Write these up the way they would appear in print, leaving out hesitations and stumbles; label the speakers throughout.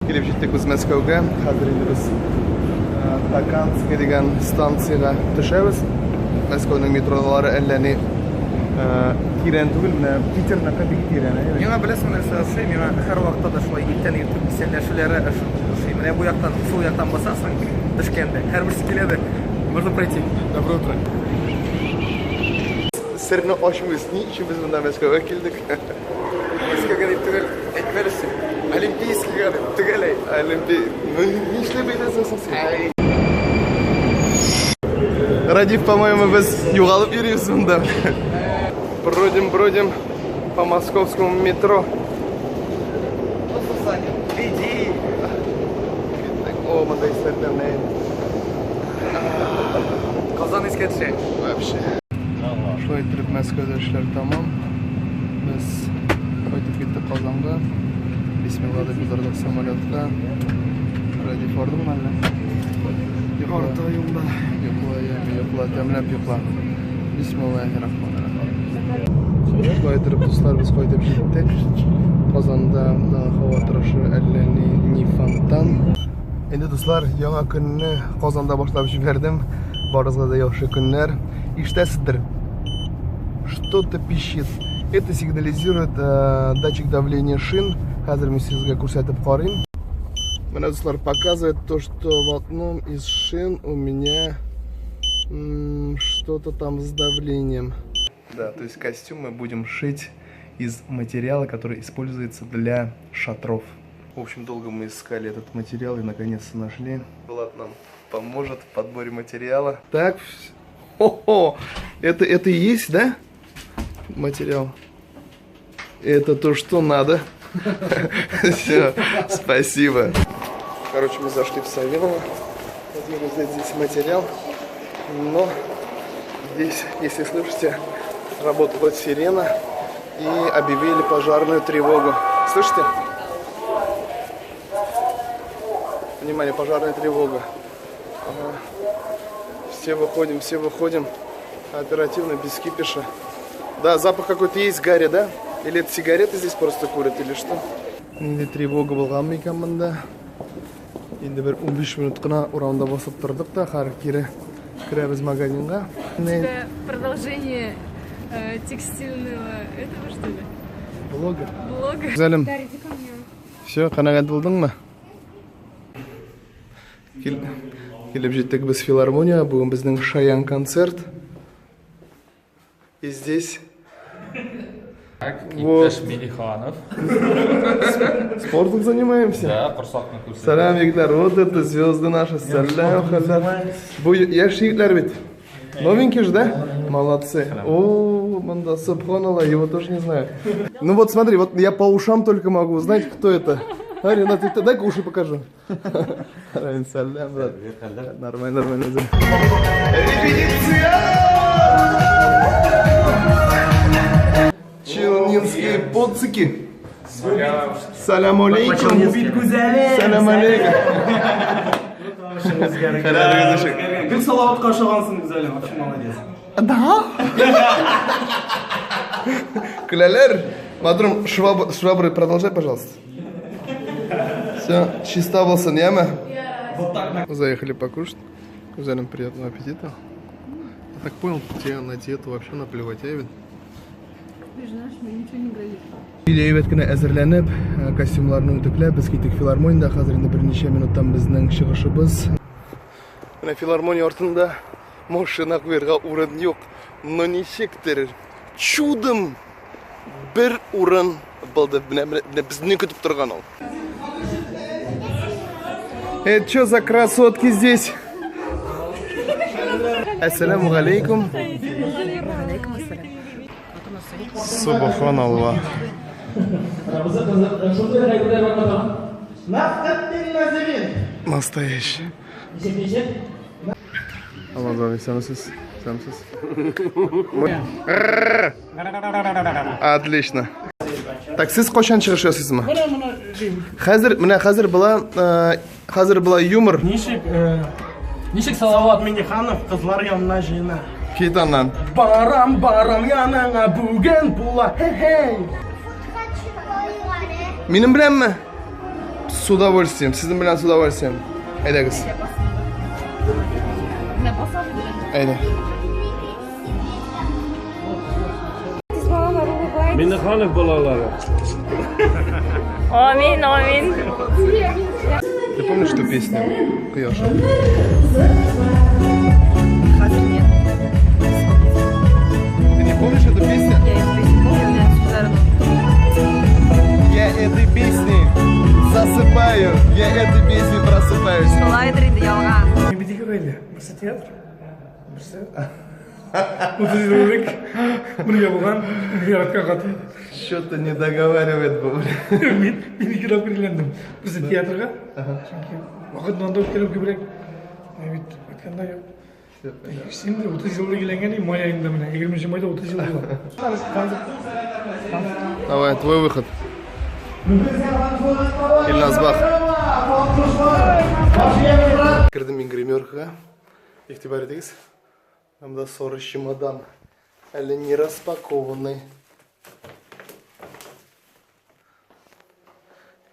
Speaker 1: Келіп жеттік біз Мәскеуге. Қазір енді біз Таганский деген станцияға түшеміз. Мәскеудің метролары әлләне тирен түгіл, Питерна кәдеге тирен.
Speaker 2: Меңа білесің нәрсе, меңа әр вақытта да шулай иттен ертіп сәлләшілері менә бу яктан, сул яктан басасың, Ташкентте. Һәрберсе келеді. Можно пройти.
Speaker 1: Доброе утро. Сырны ашмыз, ни өчен без монда Мәскәүгә килдек?
Speaker 2: Мәскәүгә дип түгел, әйтмәлесең. Олимпийскийга дип түгел.
Speaker 1: Ни эшләп әйтәсең син? Радив, по-моему, без югалып йөрибез монда. Бродим по московскому метро.
Speaker 2: Иди.
Speaker 1: О, мондай сәтләрне.
Speaker 2: Казан искә төшә.
Speaker 1: Вообще. Шулай итеп Мәскәүдә эшләр тамам. Без кайтып киттек Казанга. Бисмилла дип узардык самолетка. Радив бардыңмы әллә?
Speaker 2: Артыгымда.
Speaker 1: Йокла, тәмләп йокла. Бисмиллаһир-рахманир-рахим. Шулай итеп дуслар, без кайтып җиттек. Казанда һава торышы әллә ни фонтан. Енді достар, яңа күнні Казанда башлап жібердім. Барызға да яхшы күннәр. Ишетәсіздер. Что-то пищит. Это сигнализирует датчик давления шин. Хәзер мен сезгә күрсәтеп карыйм. Менә достар, показывает то, что в одном из шин у меня что-то там с давлением. Да, то есть костюм мы будем шить из материала, который используется для шатров. В общем, долго мы искали этот материал и наконец-то нашли. Влад нам поможет в подборе материала. Так, это и есть, да? Материал. Это то, что надо. Все, спасибо. Короче, мы зашли в Савелово. Хотели взять здесь материал. Но здесь, если слышите, работала сирена. И объявили пожарную тревогу. Слышите? Внимание, пожарная тревога. Ага. Все выходим. Оперативно, без кипиша. Да, запах какой-то есть, гарри, да? Или это сигареты здесь просто курят, или что? Тревога болған мекан мында. Енді бір 15 минут қына урамда басып тұрдық та, қары кері кіребіз магазинға.
Speaker 3: Это продолжение текстильного этого, что ли?
Speaker 1: Блога.
Speaker 3: Блога.
Speaker 1: Güzelim.
Speaker 3: Дарите ко мне.
Speaker 1: Все, қанағат болдың ма? Келіп жеттік біз филармония, бүгін біздің Шаян концерт. И здесь...
Speaker 4: Иптеш Мелиханов.
Speaker 1: Спортом занимаемся?
Speaker 4: Да, құрсақны көрсетіп.
Speaker 1: Салам, егдар, вот это звезды наши. Салам, халам. Яш егдар ведь? Новенький же, да? Молодцы. О, манда, субханаллах, его тоже не знаю. Ну вот смотри, вот я по ушам только могу узнать, кто это. А, Ренат, дай-ка уши покажу. Салам, брат. Нормально. Репетиция! Челнинские поцики. Салам алейкум. Салам алейкум.
Speaker 5: Гүл салаватқа ашағансың güzelim, вообще молодец.
Speaker 1: Да? Кулялер, мадрум, швабры продолжай, пожалуйста. Все, чисто болсын, яма? Заехали покушать. Güzelim, приятного аппетита. Я так понял, тебе на диету вообще наплевать, я ведь.
Speaker 3: Ты же знаешь, мне ничего не грозит.
Speaker 1: Билейбет кенә әзерләнеп, костюмларны үтекләп, без киттек филармониядә. Хәзер инде берничә минуттан безнең чыгышыбыз. Менә филармония артында машина куярга урын юк. Но ничектер чудом бер урын булды. Менә безне көтеп торган ул. Это что за красотки здесь? Ассаламу алейкум. Субханаллах. Настоящий. Аллах, сәмсіз. Отлично. Так, сіз қошан шығыш жасысыз ма? Хәзір была юмор.
Speaker 5: Нишек Салават Мелиханов қызлар янына жиына.
Speaker 1: Кейтаннан.
Speaker 5: Барам яныңа бүгін була. Хей.
Speaker 1: Минем беләнме? С удовольствием, sizin bilan с удовольствием. Aydagiz. Ayda.
Speaker 5: Minixanov bolalari.
Speaker 3: Amin, amin.
Speaker 1: Ты помнишь эту песню? Куёш? Ты не помнишь эту песню? Я этой песней засыпаю, я этой песней просыпаюсь.
Speaker 2: Не бедиге böyle. Burası tiyatro. Burası. 30 yıllık buraya bulan yaratkan katı.
Speaker 1: Что-то не договаривает был.
Speaker 2: Beni kirap kirlendim. Burası tiyatroga. Çünkü vakit nanda kirap kibrek. Evet, batkanda yok. Şimdi 30 yıllık ilengeni may ayında mı? 20 May'da 30 yıllık var.
Speaker 1: Давай, твой выход. Илназбах. Кірдім мен гримеркаға. Ектибар едіңіз. Мында соры чемодан. Әлі не распакованный.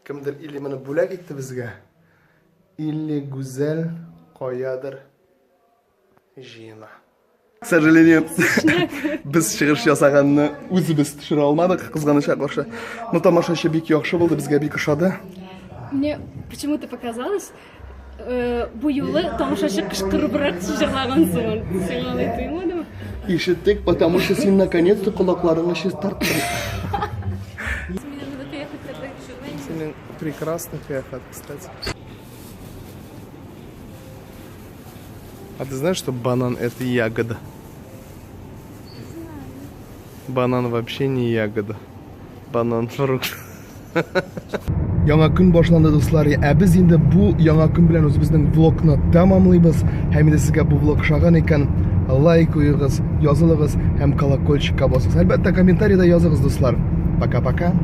Speaker 1: Кімдір или мені бүләк етті бізге, или гүзел қоядыр жиына. К сожалению, біз шығыш жасағанны өзіміз түсіре алмадық, қызғаныша қарсы. Но тамашашы бик яхшы болды, бізге бик ұшады.
Speaker 3: Мне почему-то показалось, bu yolu тамашашы кышкырыбыраак жырлаған сон. Сен алай тыймадыңбы?
Speaker 1: Ишеттік, потому что сен наконец-то құлақларыңа шест тарттың. Сенің прекрасный қияқат, кстати. А ты знаешь, что банан это ягода? Банан вообще не ягода. Банан фрукт. Яңа күн башланды, дуслар. Біз енді bu яңа күн белән үзебезнең влогны тәмамлыйбыз. Һәм инде сезгә бу влог шаган икән, лайк куегыз, язылыгыз һәм колокольчикка басыгыз. Әлбәттә, комментариядә языгыз, дуслар. Пока-пока.